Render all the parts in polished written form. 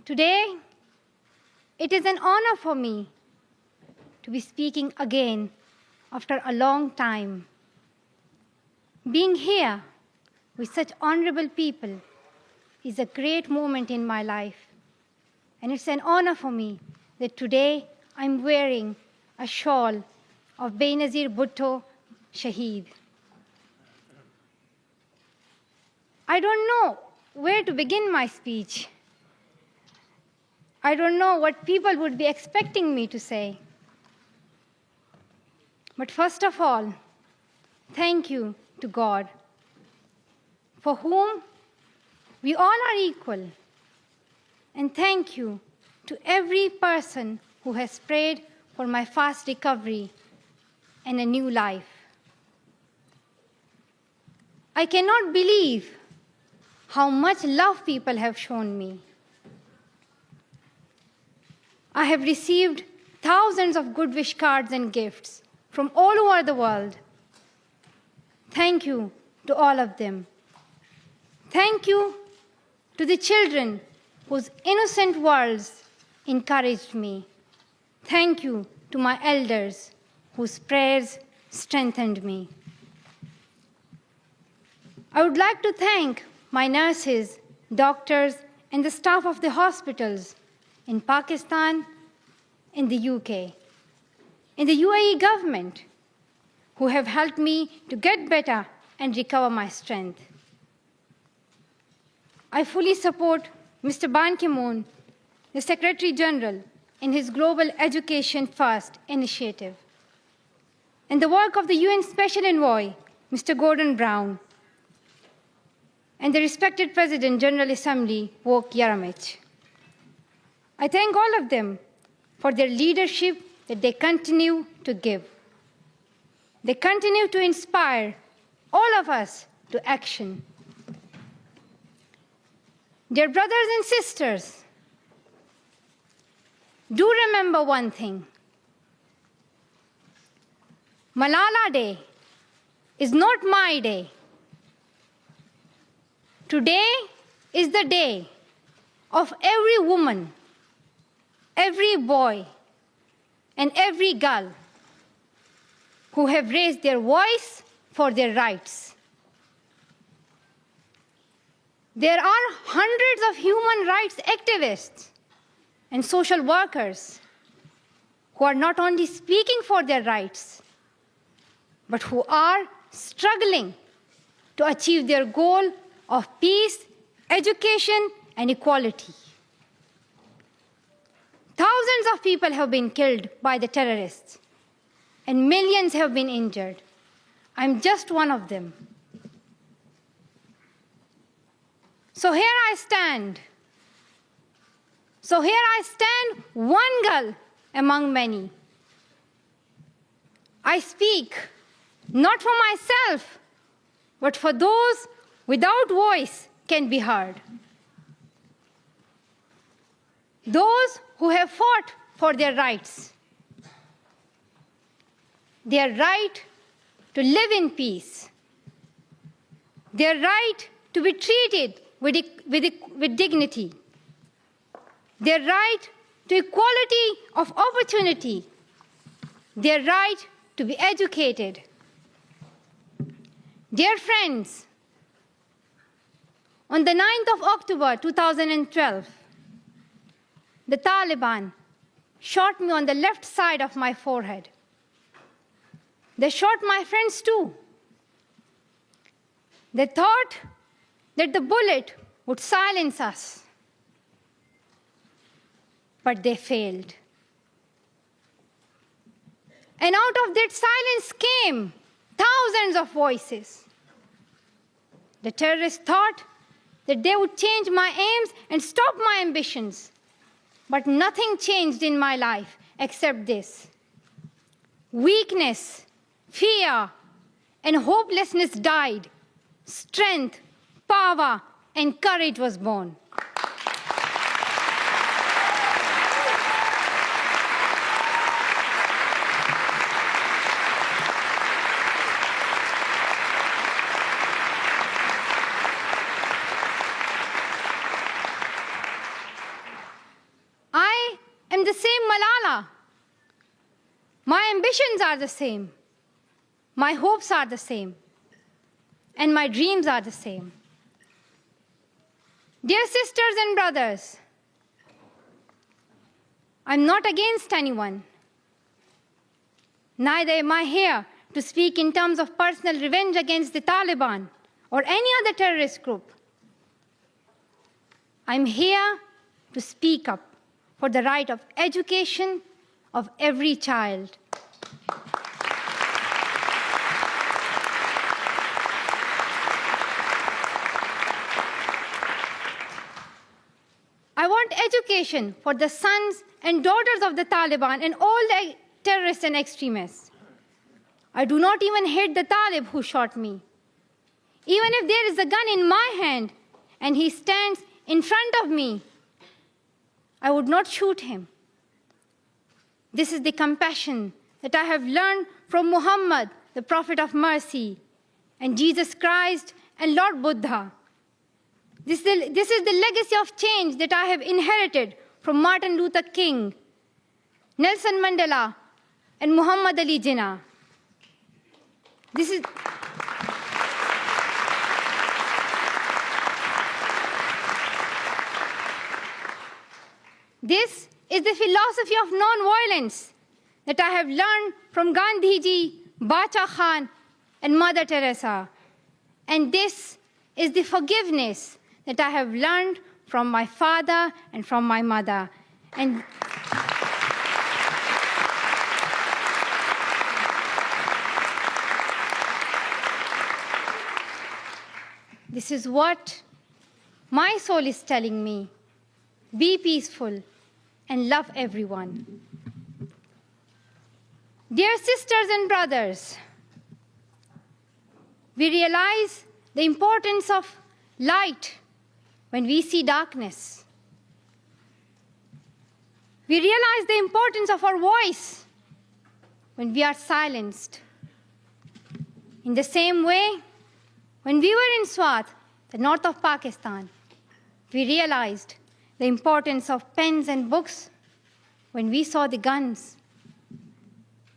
Today, it is an honor for me to be speaking again after a long time. Being here with such honorable people is a great moment in my life. And it's an honor for me that today I'm wearing a shawl of Benazir Bhutto Shaheed. I don't know where to begin my speech. I don't know what people would be expecting me to say. But first of all, thank you to God, for whom we all are equal. And thank you to every person who has prayed for my fast recovery and a new life. I cannot believe how much love people have shown me. I have received thousands of good wish cards and gifts from all over the world. Thank you to all of them. Thank you to the children whose innocent words encouraged me. Thank you to my elders whose prayers strengthened me. I would like to thank my nurses, doctors, and the staff of the hospitals in Pakistan, in the UK, in the UAE government, who have helped me to get better and recover my strength. I fully support Mr. Ban Ki-moon, the Secretary General, in his Global Education First initiative, and the work of the UN Special Envoy, Mr. Gordon Brown, and the respected President, General Assembly, Wok Yaramich. I thank all of them for their leadership that they continue to give. They continue to inspire all of us to action. Dear brothers and sisters, do remember one thing. Malala Day is not my day. Today is the day of every woman, every boy, and every girl who have raised their voice for their rights. There are hundreds of human rights activists and social workers who are not only speaking for their rights, but who are struggling to achieve their goal of peace, education, and equality. Thousands of people have been killed by the terrorists, and millions have been injured. I'm just one of them. So here I stand. One girl among many. I speak not for myself, but for those without voice can be heard. Those who have fought for their rights. Their right to live in peace. Their right to be treated with dignity. Their right to equality of opportunity. Their right to be educated. Dear friends, on the 9th of October 2012, the Taliban shot me on the left side of my forehead. They shot my friends too. They thought that the bullet would silence us, but they failed. And out of that silence came thousands of voices. The terrorists thought that they would change my aims and stop my ambitions. But nothing changed in my life except this. Weakness, fear, and hopelessness died. Strength, power, and courage was born. the same Malala. My ambitions are the same. My hopes are the same. And my dreams are the same. Dear sisters and brothers, I'm not against anyone. Neither am I here to speak in terms of personal revenge against the Taliban or any other terrorist group. I'm here to speak up for the right of education of every child. I want education for the sons and daughters of the Taliban and all the terrorists and extremists. I do not even hate the Talib who shot me. Even if there is a gun in my hand and he stands in front of me, I would not shoot him. This is the compassion that I have learned from Muhammad, the Prophet of Mercy, and Jesus Christ and Lord Buddha. This is the legacy of change that I have inherited from Martin Luther King, Nelson Mandela, and Muhammad Ali Jinnah. This is the philosophy of non-violence that I have learned from Gandhiji, Bacha Khan, and Mother Teresa. And this is the forgiveness that I have learned from my father and from my mother. And this is what my soul is telling me. Be peaceful and love everyone. Dear sisters and brothers, we realize the importance of light when we see darkness. We realize the importance of our voice when we are silenced. In the same way, when we were in Swat, the north of Pakistan, we realized the importance of pens and books when we saw the guns.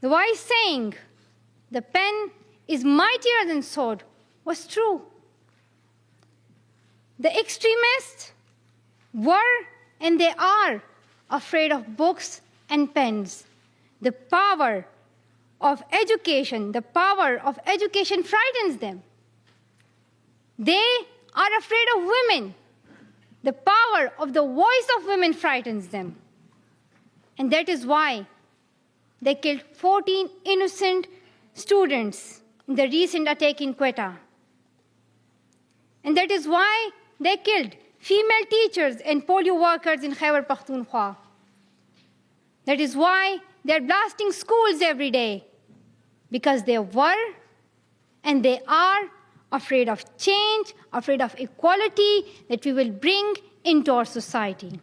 The wise saying, "The pen is mightier than sword," was true. The extremists were and they are afraid of books and pens. The power of education frightens them. They are afraid of women. The power of the voice of women frightens them. And that is why they killed 14 innocent students in the recent attack in Quetta. And that is why they killed female teachers and polio workers in Khyber Pakhtunkhwa. That is why they're blasting schools every day, because they were and they are afraid of change, afraid of equality that we will bring into our society.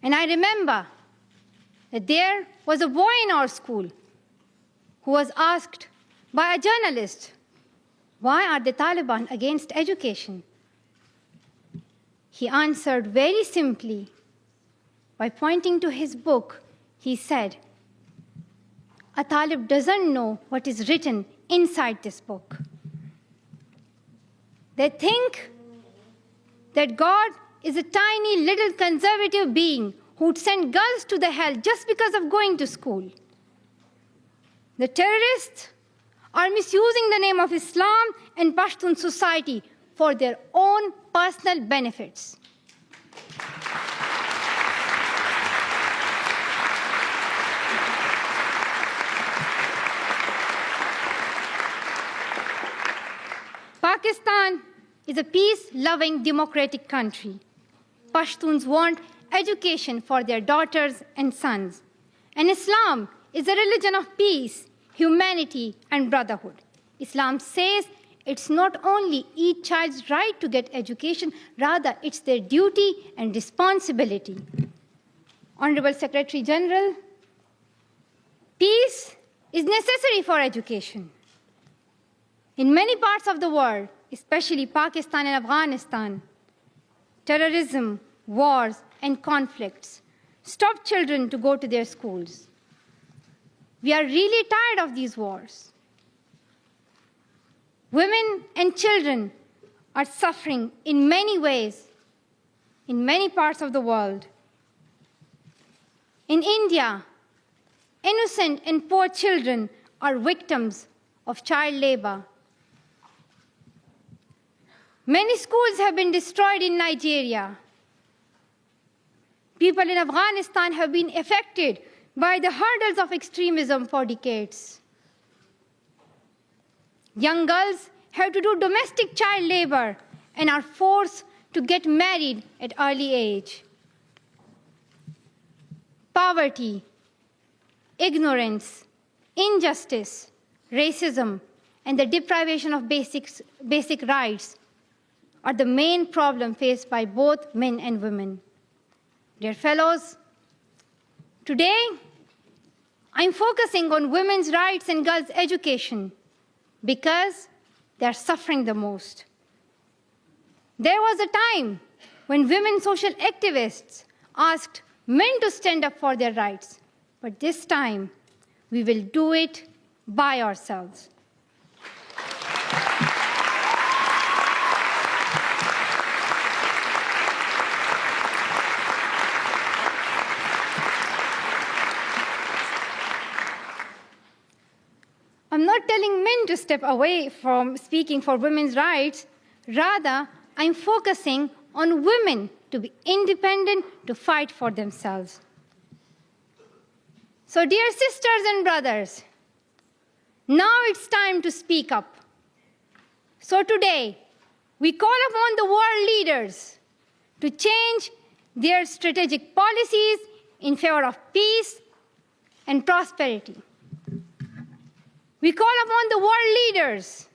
And I remember that there was a boy in our school who was asked by a journalist, "Why are the Taliban against education?" He answered very simply by pointing to his book. He said, "A Talib doesn't know what is written inside this book." They think that God is a tiny little conservative being who would send girls to the hell just because of going to school. The terrorists are misusing the name of Islam and Pashtun society for their own personal benefits. Pakistan is a peace-loving, democratic country. Pashtuns want education for their daughters and sons. And Islam is a religion of peace, humanity, and brotherhood. Islam says it's not only each child's right to get education, rather it's their duty and responsibility. Honorable Secretary General, peace is necessary for education. In many parts of the world, especially Pakistan and Afghanistan, terrorism, wars, and conflicts stop children to go to their schools. We are really tired of these wars. Women and children are suffering in many ways in many parts of the world. In India, innocent and poor children are victims of child labor. Many schools have been destroyed in Nigeria. People in Afghanistan have been affected by the hurdles of extremism for decades. Young girls have to do domestic child labor and are forced to get married at early age. Poverty, ignorance, injustice, racism, and the deprivation of basic rights are the main problem faced by both men and women. Dear fellows, today I'm focusing on women's rights and girls' education because they are suffering the most. There was a time when women social activists asked men to stand up for their rights, but this time we will do it by ourselves. I'm not telling men to step away from speaking for women's rights. Rather, I'm focusing on women to be independent, to fight for themselves. So, dear sisters and brothers, now it's time to speak up. So today, we call upon the world leaders to change their strategic policies in favor of peace and prosperity. We call upon the world leaders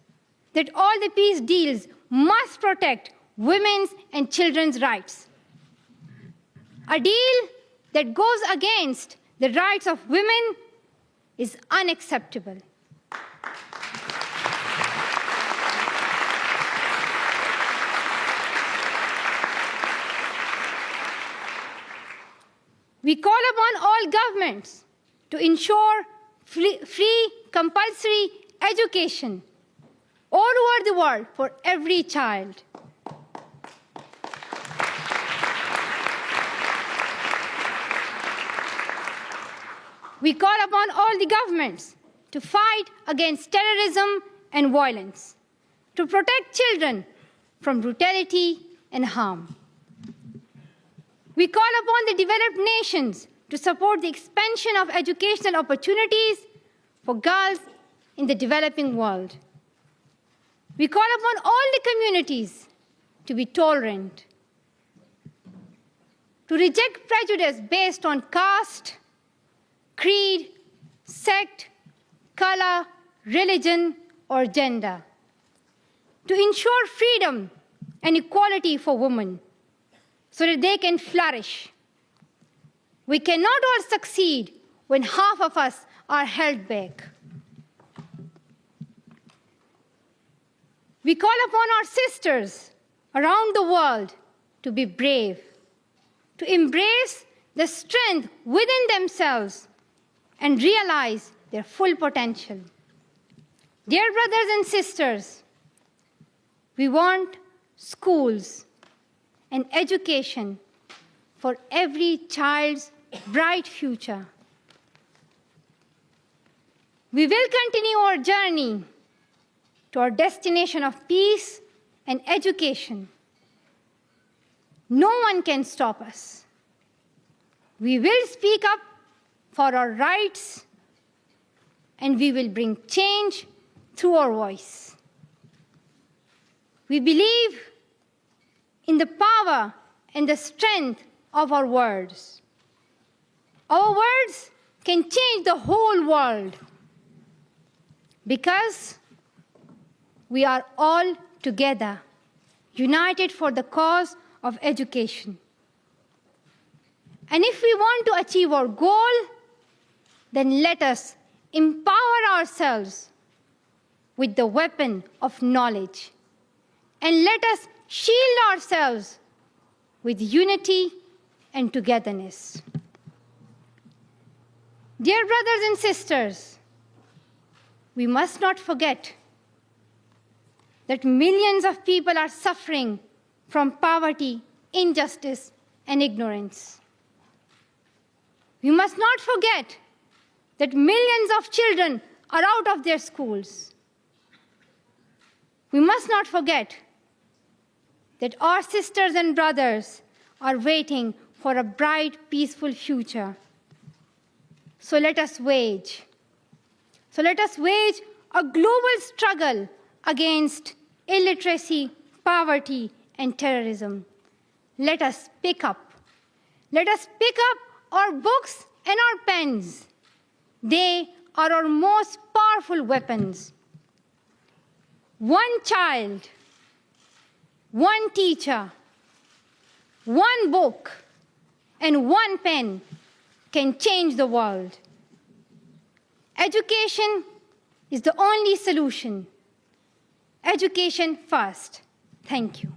that all the peace deals must protect women's and children's rights. A deal that goes against the rights of women is unacceptable. We call upon all governments to ensure free, compulsory education all over the world for every child. We call upon all the governments to fight against terrorism and violence, to protect children from brutality and harm. We call upon the developed nations to support the expansion of educational opportunities for girls in the developing world. We call upon all the communities to be tolerant, to reject prejudice based on caste, creed, sect, color, religion, or gender, to ensure freedom and equality for women so that they can flourish. We cannot all succeed when half of us are held back. We call upon our sisters around the world to be brave, to embrace the strength within themselves and realize their full potential. Dear brothers and sisters, we want schools and education for every child's bright future. We will continue our journey to our destination of peace and education. No one can stop us. We will speak up for our rights, and we will bring change through our voice. We believe in the power and the strength of our words. Our words can change the whole world because we are all together, united for the cause of education. And if we want to achieve our goal, then let us empower ourselves with the weapon of knowledge. And let us shield ourselves with unity and togetherness. Dear brothers and sisters, we must not forget that millions of people are suffering from poverty, injustice, and ignorance. We must not forget that millions of children are out of their schools. We must not forget that our sisters and brothers are waiting for a bright, peaceful future. So let us wage a global struggle against illiteracy, poverty, and terrorism. Let us pick up our books and our pens. They are our most powerful weapons. One child, one teacher, one book, and one pen can change the world. Education is the only solution. Education first. Thank you.